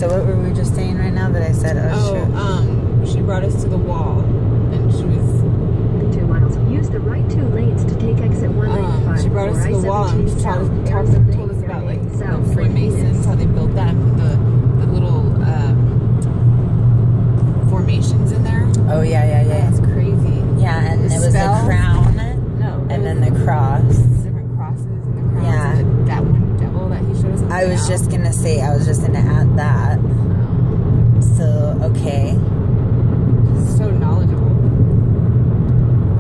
So what were we just saying right now that I said? She brought us to the wall, and she was 2 miles. Use the right 2 lanes to take exit 195. she brought us to the wall and she told us about like the Freemasons, how they built that, and put the little formations in there. Oh yeah. That's crazy. Yeah, and The it was spell? the crown. No. And then the cross. Different crosses and the crowns. Yeah. And that one devil that he showed us. I was just gonna say, I was just gonna add that. So, okay. So knowledgeable.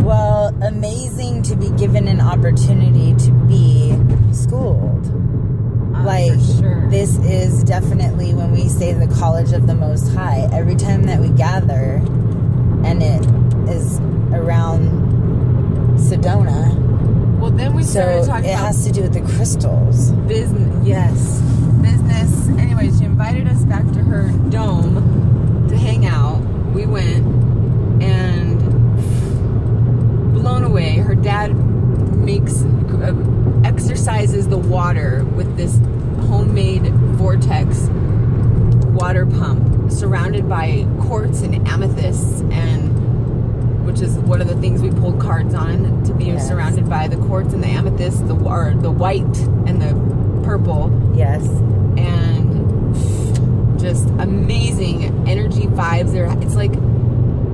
Well, amazing to be given an opportunity to be schooled. Like, for sure. this is definitely when we say the College of the Most High. Every time that we gather, and it is around Sedona. Well, then we started So talking it about has to do with the crystals. business. Yes, business. Anyway, she invited us back to her dome to hang out. We went, and blown away. Her dad makes exercises the water with this homemade vortex water pump surrounded by quartz and amethysts, and which is one of the things we pulled cards on, to be surrounded by the quartz and the amethyst, the white and the purple. Yes. And just amazing energy vibes there. It's like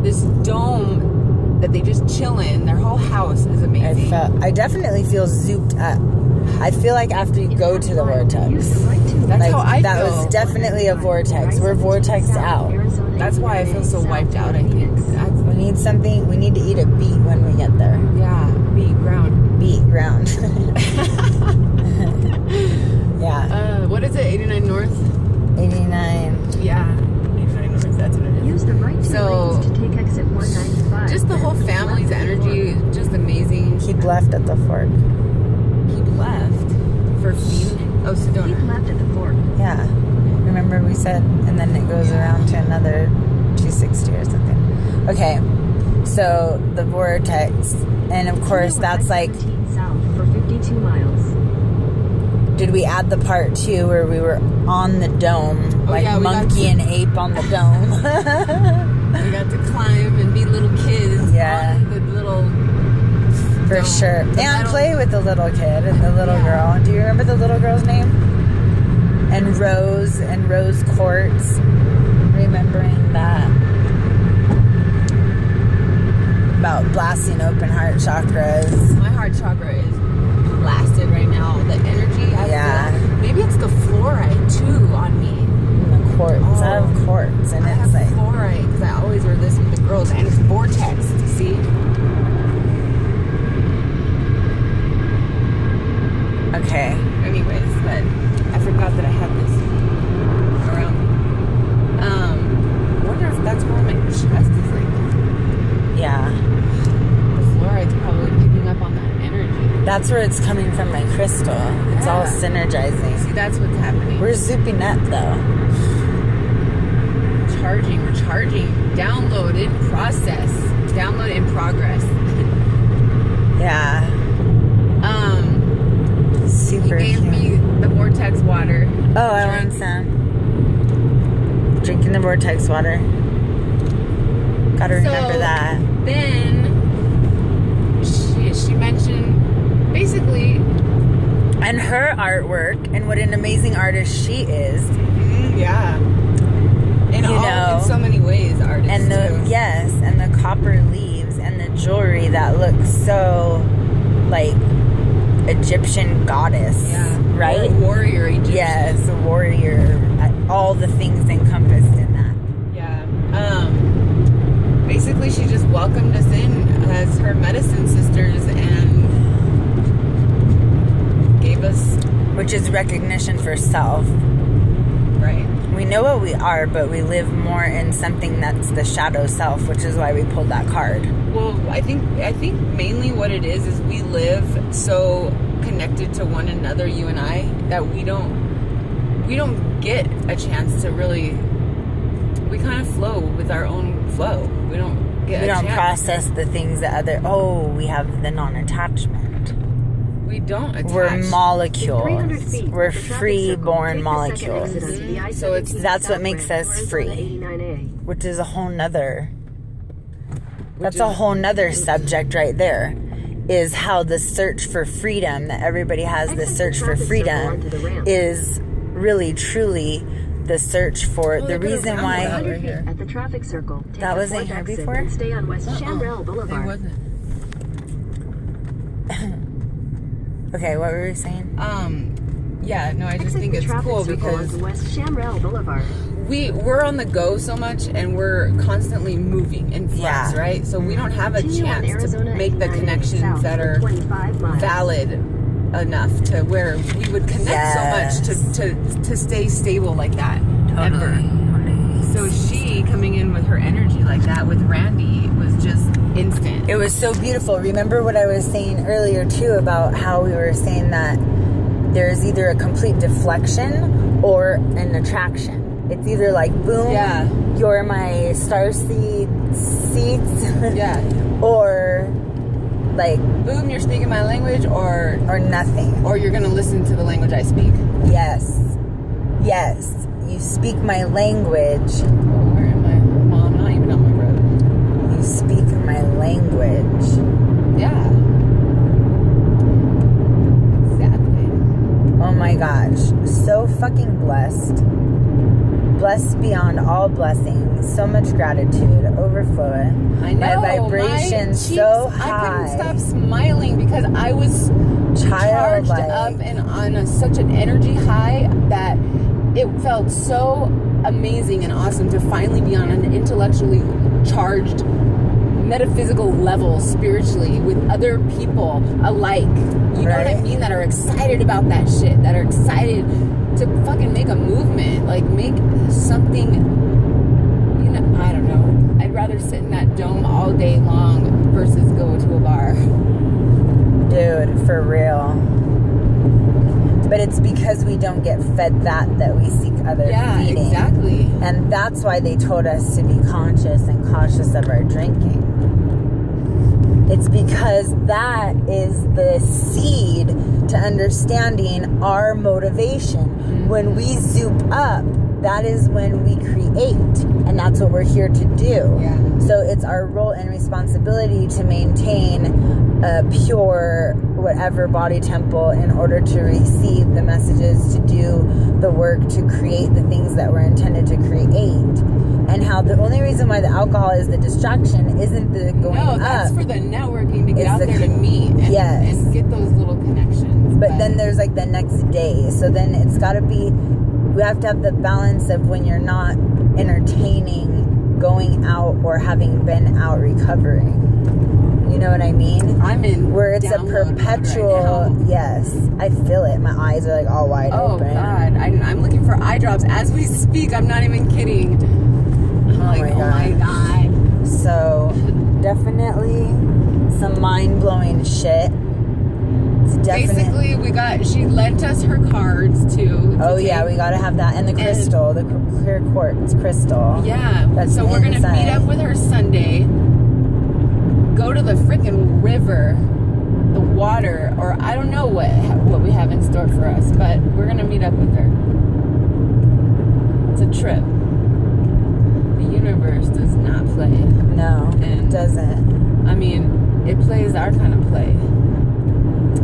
this dome that they just chill in. Their whole house is amazing. I definitely feel zooped up. I feel like after you go to the vortex. That's Like, how I that feel. was definitely a vortex. We're vortexed out. That's why I feel so wiped out, I think. We need something. We need to eat a beet when we get there. Yeah, beat ground. Beet ground. Yeah. What is it? 89 North? 89. Yeah, 89 North. That's what it is. Use the right 2 So, lanes to take exit 195. just the whole family's energy, just amazing. Keep left at the fork. Keep left for feeding. Oh, Keep Sedona. left at the fork. Yeah. Remember we said, and then it goes around to another 260 or something. Okay. So the vortex, and of course that's like, south for 52 miles. did we add the part too where we were on the dome, like yeah, we got monkey to- and ape on the dome? We got to climb and be little kids. Yeah. On the little. For dome. sure. The And metal- play with the little kid and the little girl. Do you remember the little girl's name? And Rose Quartz. Remembering that. About blasting open heart chakras. My heart chakra is blasted right now. The energy I feel. Maybe it's the fluoride too on me. The quartz. I have quartz. And I it's have like, fluoride because I always wear this with the girls, and it's vortex. See? okay. Anyways, but I forgot that I had this around me. I wonder if that's why my chest is like. Yeah. The fluoride's probably picking up on that energy. That's where it's coming from, my crystal. It's all synergizing. See, that's what's happening. We're zooping up though. We're charging. Download in process. Download in progress. Yeah. Super He gave cute. me the vortex water. Oh, I want some. Drinking the vortex water. Gotta remember that. Then she mentioned basically, And her artwork, and what an amazing artist she is. yeah, in so many ways, artists. And the too. yes, and the copper leaves and the jewelry that looks so like Egyptian goddess, right? Or warrior Egyptian. Yes, a warrior. All the things encompassed in that. Yeah. Basically, she just welcomed us in as her medicine sisters and gave us, Which is recognition for self. right. We know what we are, but we live more in something that's the shadow self, which is why we pulled that card. Well, I think mainly what it is we live so connected to one another, you and I, that we don't get a chance to really. We kind of flow with our own flow. We don't get. We a don't chance. process the things that we have the non-attachment. We don't attach. We're 300 molecules. feet We're at the traffic free-born circle, take the second molecules. exit onto the So it's- I-77 That's what makes southbound us towards free. 89A. Which is a whole nother... That's is- a whole nother subject right there. Is how the search for freedom that everybody has, the Exit the search for traffic circle freedom, onto the ramp. is really, truly the search for the they put a reason roundabout why... right 100 here. feet at the traffic circle, take That the wasn't fourth here exit before? and stay on West Chambrel It Boulevard. wasn't. Okay, what were we saying? Yeah, no, I just Exit think the it's traffic cool circle because onto West Chambrel Boulevard. we're on the go so much and we're constantly moving in flux, Yeah. right? So we don't have a Continue on chance to Arizona make the 89A connections south that for are 25 miles. valid enough to where we would connect so much to stay stable like that ever. So she coming in with her energy like that with Randy was just instant. It was so beautiful. Remember what I was saying earlier too about how we were saying that there's either a complete deflection or an attraction. It's either like boom, Yeah. you're my starseed seeds, Yeah. or like Boom, you're speaking my language or nothing. you're gonna listen to the language I speak. Yes, yes, you speak my language. Oh, where am I? Mom, not even on my road. You speak my language. Yeah. Exactly. Oh my gosh, so fucking blessed. Blessed beyond all blessings. So much gratitude overflowing. I know. My vibration my cheeks, so I high. couldn't stop smiling because I was charged Childlike. up and on such an energy high that it felt so amazing and awesome to finally be on an intellectually charged metaphysical level spiritually with other people alike. You know what I Right. mean? That are excited about that shit. That are excited to fucking make a movement. Like make something, you know, I don't know. I'd rather sit in that dome all day long versus go to a bar. Dude, for real. But it's because we don't get fed that we seek other Yeah, feeding. exactly. And that's why they told us to be conscious and cautious of our drinking. It's because that is the seed to understanding our motivation. When we zoom up, that is when we create. And that's what we're here to do. Yeah. So it's our role and responsibility to maintain a pure whatever body temple in order to receive the messages, to do the work, to create the things that we're intended to create. And how the only reason why the alcohol is the distraction isn't the going No, that's up. for the networking to get It's out the there to meet and, yes. and get those little connections. But then there's like the next day. So then it's got to be, we have to have the balance of when you're not entertaining going out or having been out recovering. You know what I mean? I'm in Where it's a download mode perpetual, right now. yes. I feel it. My eyes are like all wide Oh open. God, I'm looking for eye drops as we speak. I'm not even kidding. I'm like, my oh my God. So definitely some mind-blowing shit. It's definitely. Basically, she lent us her cards to Oh yeah, we gotta have that, and the crystal, the clear quartz crystal. Yeah. That's so we're gonna inside. meet up with her Sunday. Go to the freaking river, the water, or I don't know what we have in store for us, but we're gonna meet up with her. It's a trip. The universe does not play. No, it And- doesn't. I mean, it plays our kind of play.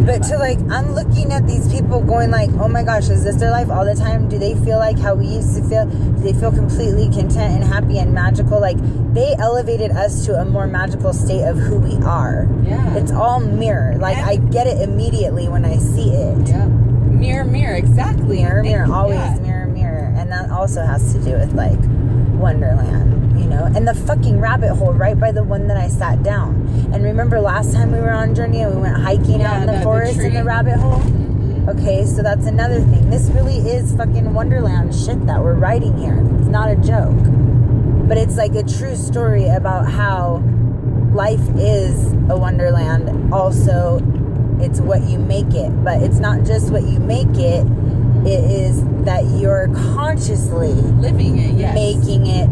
But to like, I'm looking at these people going like, oh my gosh, is this their life all the time? Do they feel like how we used to feel? Do they feel completely content and happy and magical? Like, they elevated us to a more magical state of who we are. Yeah. It's all mirror. Like, I get it immediately when I see it. Yeah. Mirror, mirror, exactly. Mirror, Thank mirror, you. always Yeah. mirror, mirror. And that also has to do with like Wonderland, you know, and the fucking rabbit hole right by the one that I sat down. And remember last time we were on journey and we went hiking out in the forest in the tree. rabbit hole? Okay, so that's another thing. This really is fucking Wonderland shit that we're writing here. It's not a joke. But it's like a true story about how life is a Wonderland. Also, it's what you make it. But it's not just what you make it. It is that you're consciously living it, yes. making it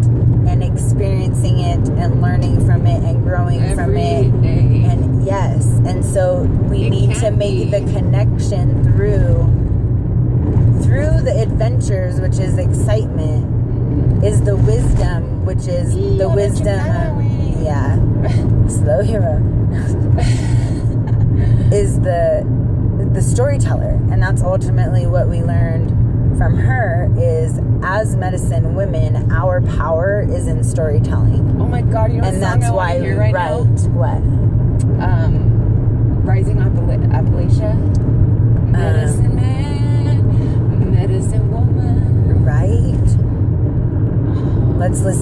and experiencing it and learning from it and growing from Every it. day. And yes, and so we It need to can make be. the connection through the adventures, which is excitement, is the wisdom, which is the wisdom of, yeah, slow hero, is the storyteller. And that's ultimately what we learned from her, is as medicine women, our power is in storytelling. Oh my God, you know what And song that's I why want to we hear right write now? what? Rising Appalachia. Medicine man, medicine woman. Right? Let's listen